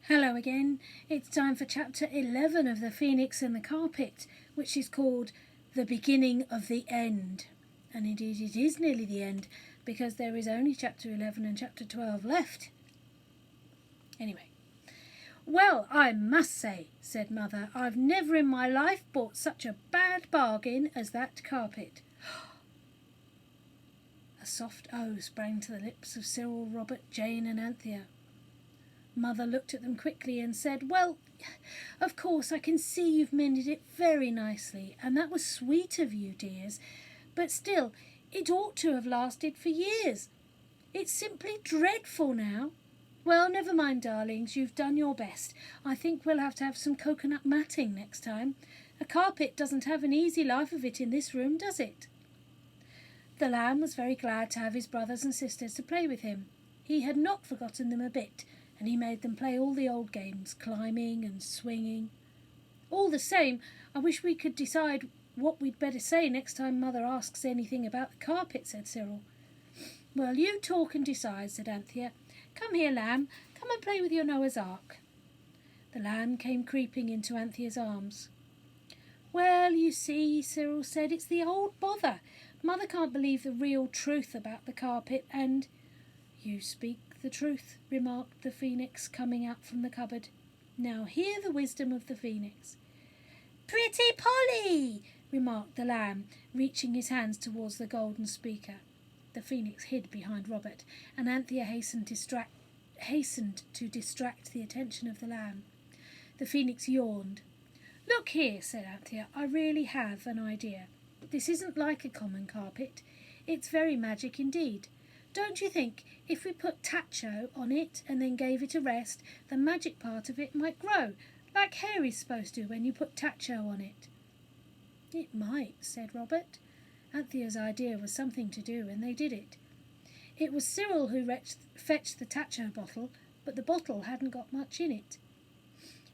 Hello again. It's time for chapter 11 of The Phoenix and the Carpet, which is called The Beginning of the End. And indeed it is nearly the end, because there is only chapter 11 and chapter 12 left. Anyway. Well, I must say, said Mother, I've never in my life bought such a bad bargain as that carpet. A soft O sprang to the lips of Cyril, Robert, Jane and Anthea. Mother looked at them quickly and said, Well, of course I can see you've mended it very nicely, and that was sweet of you, dears, but still, it ought to have lasted for years. It's simply dreadful now. Well, never mind, darlings, you've done your best. I think we'll have to have some coconut matting next time. A carpet doesn't have an easy life of it in this room, does it? The lamb was very glad to have his brothers and sisters to play with him. He had not forgotten them a bit, and he made them play all the old games, climbing and swinging. All the same, I wish we could decide what we'd better say next time Mother asks anything about the carpet, said Cyril. Well, you talk and decide, said Anthea. Come here, lamb, come and play with your Noah's Ark. The lamb came creeping into Anthea's arms. Well, you see, Cyril said, it's the old bother. Mother can't believe the real truth about the carpet, and... You speak the truth, remarked the Phoenix, coming out from the cupboard. Now hear the wisdom of the Phoenix. Pretty Polly, remarked the lamb, reaching his hands towards the golden speaker. The Phoenix hid behind Robert, and Anthea hastened to distract the attention of the lamb. The Phoenix yawned. Look here, said Anthea, I really have an idea. This isn't like a common carpet. It's very magic indeed. Don't you think if we put tacho on it and then gave it a rest, the magic part of it might grow, like hair is supposed to when you put tacho on it? It might, said Robert. Anthea's idea was something to do, and they did it. It was Cyril who fetched the tacho bottle, but the bottle hadn't got much in it.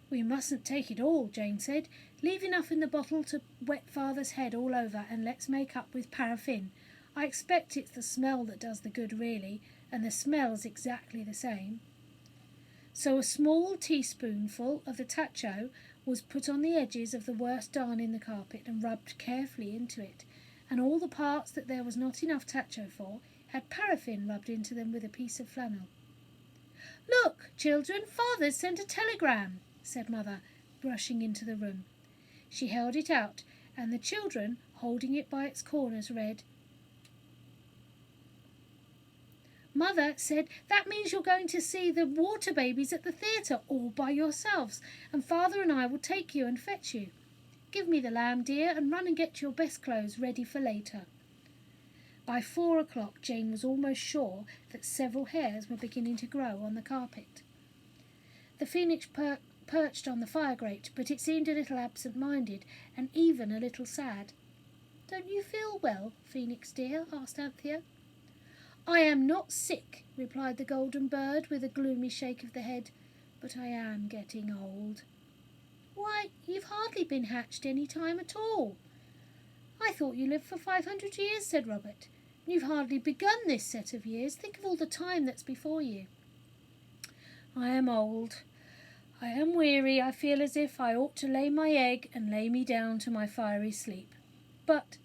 We mustn't take it all, Jane said. Leave enough in the bottle to wet Father's head all over, and let's make up with paraffin. I expect it's the smell that does the good, really, and the smell's exactly the same. So a small teaspoonful of the tacho was put on the edges of the worst darn in the carpet and rubbed carefully into it, and all the parts that there was not enough tacho for had paraffin rubbed into them with a piece of flannel. Look, children, Father's sent a telegram, said Mother, rushing into the room. She held it out, and the children, holding it by its corners, read, Mother said, that means you're going to see the water babies at the theatre all by yourselves, and Father and I will take you and fetch you. Give me the lamb, dear, and run and get your best clothes ready for later. By 4 o'clock Jane was almost sure that several hairs were beginning to grow on the carpet. The Phoenix perched on the fire grate, but it seemed a little absent-minded and even a little sad. Don't you feel well, Phoenix dear? Asked Anthea. I am not sick, replied the golden bird with a gloomy shake of the head, but I am getting old. Why, you've hardly been hatched any time at all. I thought you lived for 500 years, said Robert. You've hardly begun this set of years. Think of all the time that's before you. I am old. I am weary. I feel as if I ought to lay my egg and lay me down to my fiery sleep. But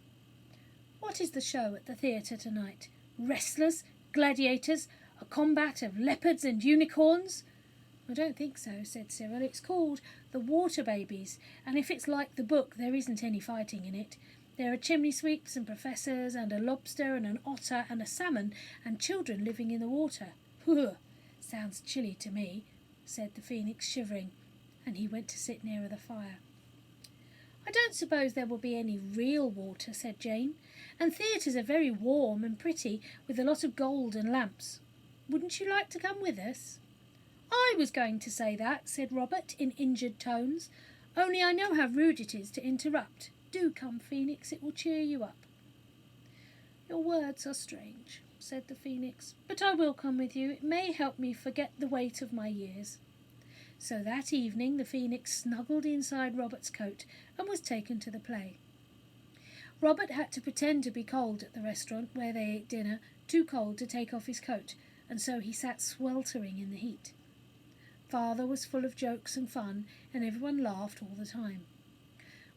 what is the show at the theatre tonight? Wrestlers, gladiators, a combat of leopards and unicorns? I don't think so, said Cyril. It's called The Water Babies, and if it's like the book, there isn't any fighting in it. There are chimney sweeps and professors and a lobster and an otter and a salmon and children living in the water. Sounds chilly to me, said the Phoenix, shivering, and he went to sit nearer the fire. I don't suppose there will be any real water, said Jane, and theatres are very warm and pretty, with a lot of gold and lamps. Wouldn't you like to come with us? I was going to say that, said Robert in injured tones, only I know how rude it is to interrupt. Do come, Phoenix, it will cheer you up. Your words are strange, said the Phoenix, but I will come with you. It may help me forget the weight of my years. So that evening the Phoenix snuggled inside Robert's coat and was taken to the play. Robert had to pretend to be cold at the restaurant where they ate dinner, too cold to take off his coat, and so he sat sweltering in the heat. Father was full of jokes and fun, and everyone laughed all the time.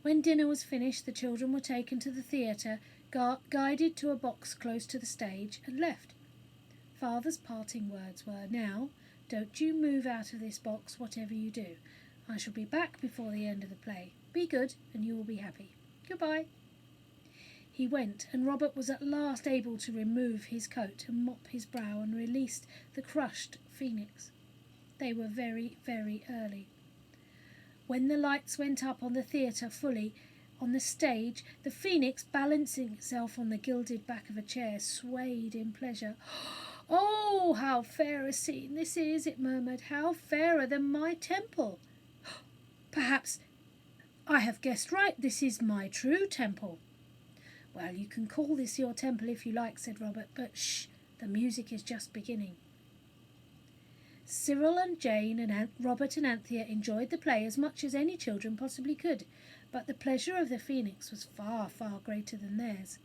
When dinner was finished, the children were taken to the theatre, guided to a box close to the stage, and left. Father's parting words were, "Now, don't you move out of this box, whatever you do. I shall be back before the end of the play. Be good, and you will be happy. Goodbye." He went, and Robert was at last able to remove his coat and mop his brow and released the crushed phoenix. They were very, very early. When the lights went up on the theatre fully, on the stage, the phoenix, balancing itself on the gilded back of a chair, swayed in pleasure. "Oh, how fair a scene this is," it murmured. "How fairer than my temple. Perhaps I have guessed right. This is my true temple." "Well, you can call this your temple if you like," said Robert, "but shh, the music is just beginning." Cyril and Jane and Robert and Anthea enjoyed the play as much as any children possibly could, but the pleasure of the phoenix was far, far greater than theirs.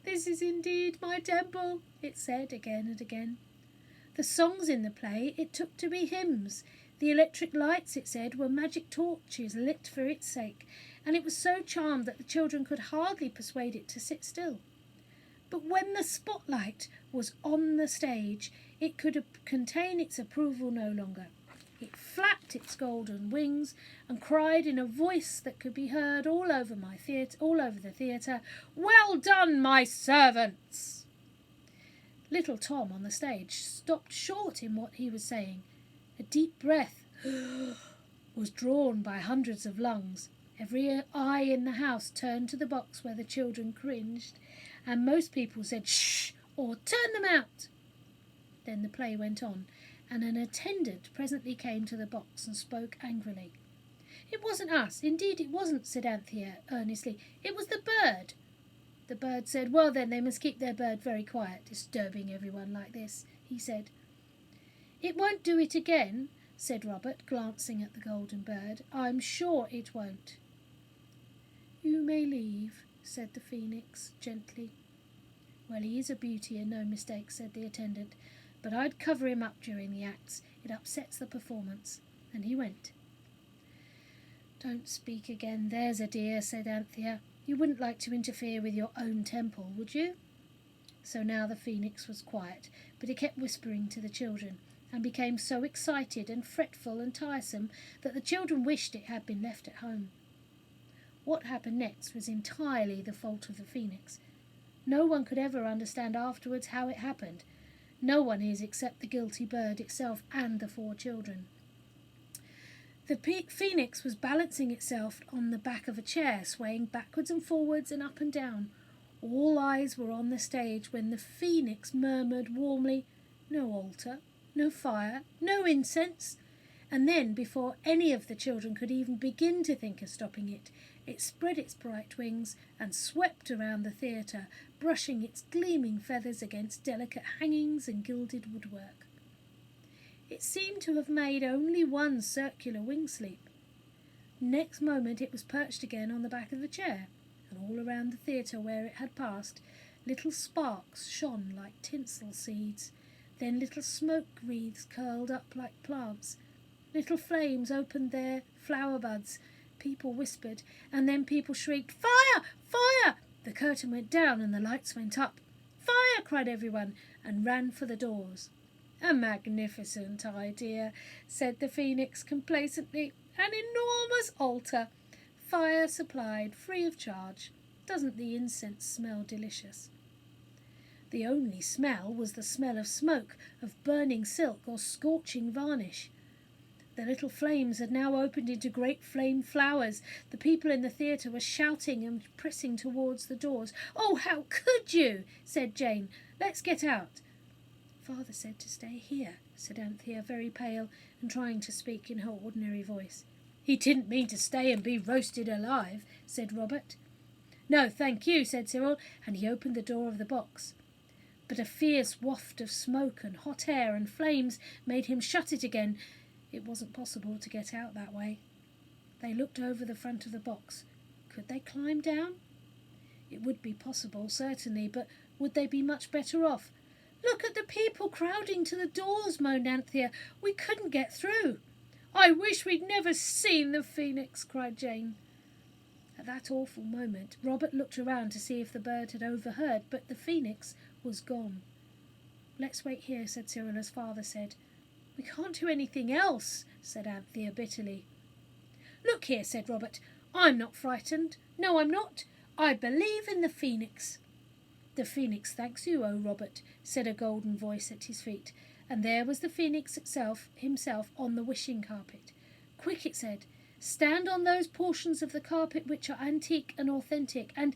"This is indeed my temple," it said again and again. The songs in the play it took to be hymns. The electric lights, it said, were magic torches lit for its sake, and it was so charmed that the children could hardly persuade it to sit still. But when the spotlight was on the stage, it could contain its approval no longer. It flapped its golden wings and cried in a voice that could be heard all over the theatre, "Well done, my servants!" Little Tom on the stage stopped short in what he was saying. A deep breath was drawn by hundreds of lungs. Every eye in the house turned to the box where the children cringed, and most people said, "Shh!" or "Turn them out!" Then the play went on, and an attendant presently came to the box and spoke angrily. "It wasn't us, indeed it wasn't," said Anthea earnestly. "It was the bird." The bird said, "Well then, they must keep their bird very quiet, disturbing everyone like this," he said. "It won't do it again," said Robert, glancing at the golden bird. "I'm sure it won't." "You may leave," said the phoenix gently. "Well, he is a beauty and no mistake," said the attendant, "but I'd cover him up during the acts. It upsets the performance." And he went. "Don't speak again, there's a dear," said Anthea. "You wouldn't like to interfere with your own temple, would you?" So now the phoenix was quiet, but it kept whispering to the children, and became so excited and fretful and tiresome that the children wished it had been left at home. What happened next was entirely the fault of the phoenix. No one could ever understand afterwards how it happened. No one is except the guilty bird itself and the 4 children. The phoenix was balancing itself on the back of a chair, swaying backwards and forwards and up and down. All eyes were on the stage when the phoenix murmured warmly, "No altar, no fire, no incense." And then, before any of the children could even begin to think of stopping it, it spread its bright wings and swept around the theatre, brushing its gleaming feathers against delicate hangings and gilded woodwork. It seemed to have made only one circular wing sweep. Next moment it was perched again on the back of the chair, and all around the theatre where it had passed, little sparks shone like tinsel seeds. Then little smoke wreaths curled up like plants. Little flames opened their flower buds. People whispered, and then people shrieked, "Fire! Fire!" The curtain went down and the lights went up. "Fire!" cried everyone, and ran for the doors. "A magnificent idea," said the phoenix complacently. "An enormous altar. Fire supplied free of charge. Doesn't the incense smell delicious?" The only smell was the smell of smoke, of burning silk or scorching varnish. The little flames had now opened into great flame flowers. The people in the theatre were shouting and pressing towards the doors. "Oh, how could you?" said Jane. "Let's get out." "Father said to stay here," said Anthea, very pale and trying to speak in her ordinary voice. "He didn't mean to stay and be roasted alive," said Robert. "No, thank you," said Cyril, and he opened the door of the box. But a fierce waft of smoke and hot air and flames made him shut it again. It wasn't possible to get out that way. They looked over the front of the box. Could they climb down? It would be possible, certainly, but would they be much better off? "Look at the people crowding to the doors," moaned Anthea. "We couldn't get through." I wish we'd never seen the phoenix, cried Jane. At that awful moment, Robert looked around to see if the bird had overheard, but the phoenix was gone. Let's wait here, said Cyril, as father said. We can't do anything else, said Anthea bitterly. Look here, said Robert. I'm not frightened. No, I'm not. I believe in the phoenix. The phoenix thanks you, O Robert, said a golden voice at his feet, and there was the phoenix himself on the wishing carpet. Quick, it said, stand on those portions of the carpet which are antique and authentic, and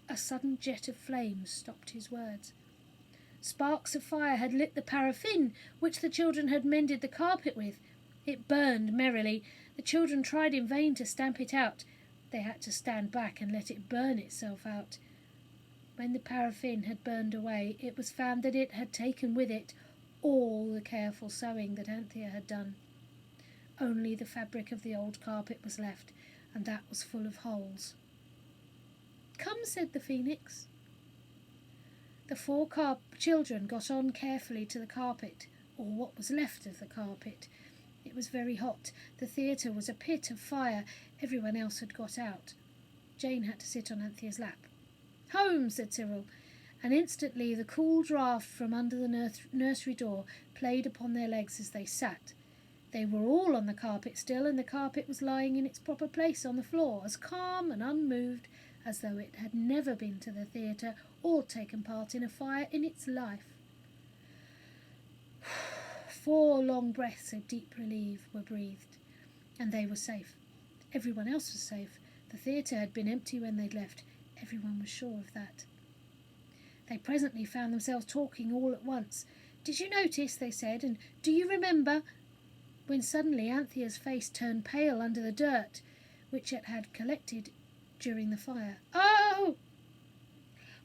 a sudden jet of flames stopped his words. Sparks of fire had lit the paraffin which the children had mended the carpet with. It burned merrily. The children tried in vain to stamp it out. They had to stand back and let it burn itself out. When the paraffin had burned away, it was found that it had taken with it all the careful sewing that Anthea had done. Only the fabric of the old carpet was left, and that was full of holes. Come, said the phoenix. The four children got on carefully to the carpet, or what was left of the carpet. It was very hot. The theatre was a pit of fire. Everyone else had got out. Jane had to sit on Anthea's lap. Home, said Cyril, and instantly the cool draught from under the nursery door played upon their legs as they sat. They were all on the carpet still, and the carpet was lying in its proper place on the floor, as calm and unmoved as though it had never been to the theatre or taken part in a fire in its life. 4 long breaths of deep relief were breathed, and they were safe. Everyone else was safe. The theatre had been empty when they'd left. Everyone was sure of that. They presently found themselves talking all at once. Did you notice, they said, and do you remember? When suddenly Anthea's face turned pale under the dirt which it had collected during the fire. Oh!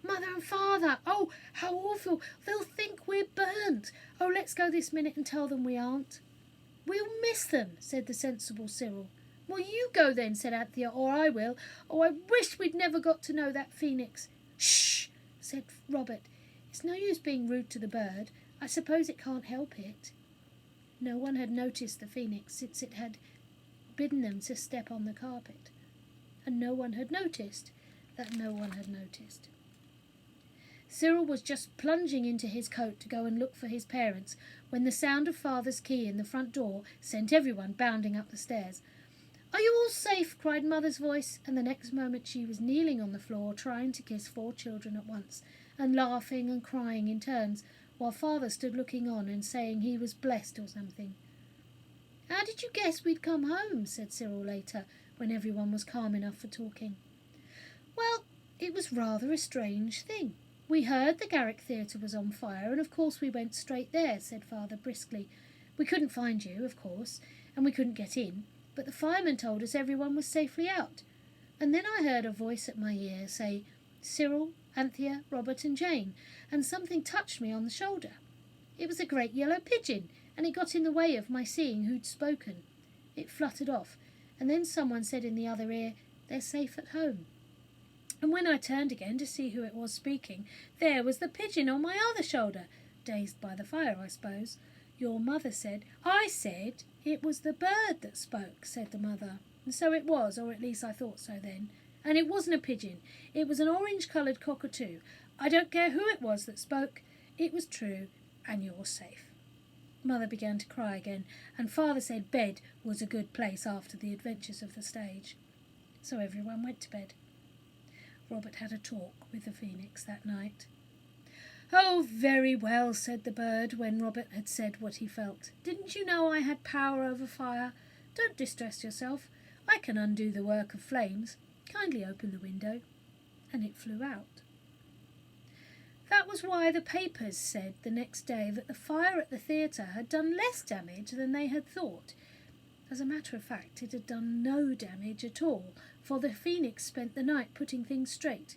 Mother and Father! Oh, how awful! They'll think we're burnt! Oh, let's go this minute and tell them we aren't. We'll miss them, said the sensible Cyril. Well, you go then, said Anthea, or I will. Oh, I wish we'd never got to know that phoenix. Shh, said Robert. It's no use being rude to the bird. I suppose it can't help it. No one had noticed the phoenix since it had bidden them to step on the carpet, and no one had noticed that no one had noticed. Cyril was just plunging into his coat to go and look for his parents when the sound of Father's key in the front door sent everyone bounding up the stairs. Are you all safe? Cried Mother's voice, and the next moment she was kneeling on the floor trying to kiss 4 children at once, and laughing and crying in turns, while Father stood looking on and saying he was blessed or something. How did you guess we'd come home? Said Cyril later, when everyone was calm enough for talking. Well, it was rather a strange thing. We heard the Garrick Theatre was on fire, and of course we went straight there, said Father briskly. We couldn't find you, of course, and we couldn't get in, but the fireman told us everyone was safely out. And then I heard a voice at my ear say, Cyril, Anthea, Robert and Jane, and something touched me on the shoulder. It was a great yellow pigeon, and it got in the way of my seeing who'd spoken. It fluttered off, and then someone said in the other ear, They're safe at home. And when I turned again to see who it was speaking, there was the pigeon on my other shoulder, dazed by the fire, I suppose. Your mother said, I said it was the bird that spoke, said the mother. And so it was, or at least I thought so then. And it wasn't a pigeon. It was an orange-coloured cockatoo. I don't care who it was that spoke. It was true, and you're safe. Mother began to cry again, and Father said bed was a good place after the adventures of the stage. So everyone went to bed. Robert had a talk with the phoenix that night. Oh, very well, said the bird, when Robert had said what he felt. Didn't you know I had power over fire? Don't distress yourself. I can undo the work of flames. Kindly open the window. And it flew out. That was why the papers said the next day that the fire at the theatre had done less damage than they had thought. As a matter of fact, it had done no damage at all, for the phoenix spent the night putting things straight.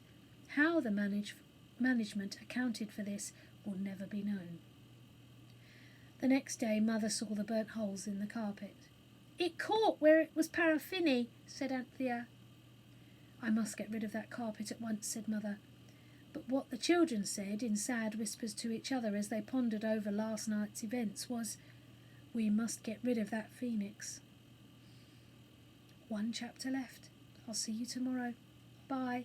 How the management accounted for this will never be known. The next day Mother saw the burnt holes in the carpet. It caught where it was paraffin-y, said Anthea. I must get rid of that carpet at once, said Mother. But what the children said in sad whispers to each other as they pondered over last night's events was, We must get rid of that phoenix. One chapter left. I'll see you tomorrow. Bye.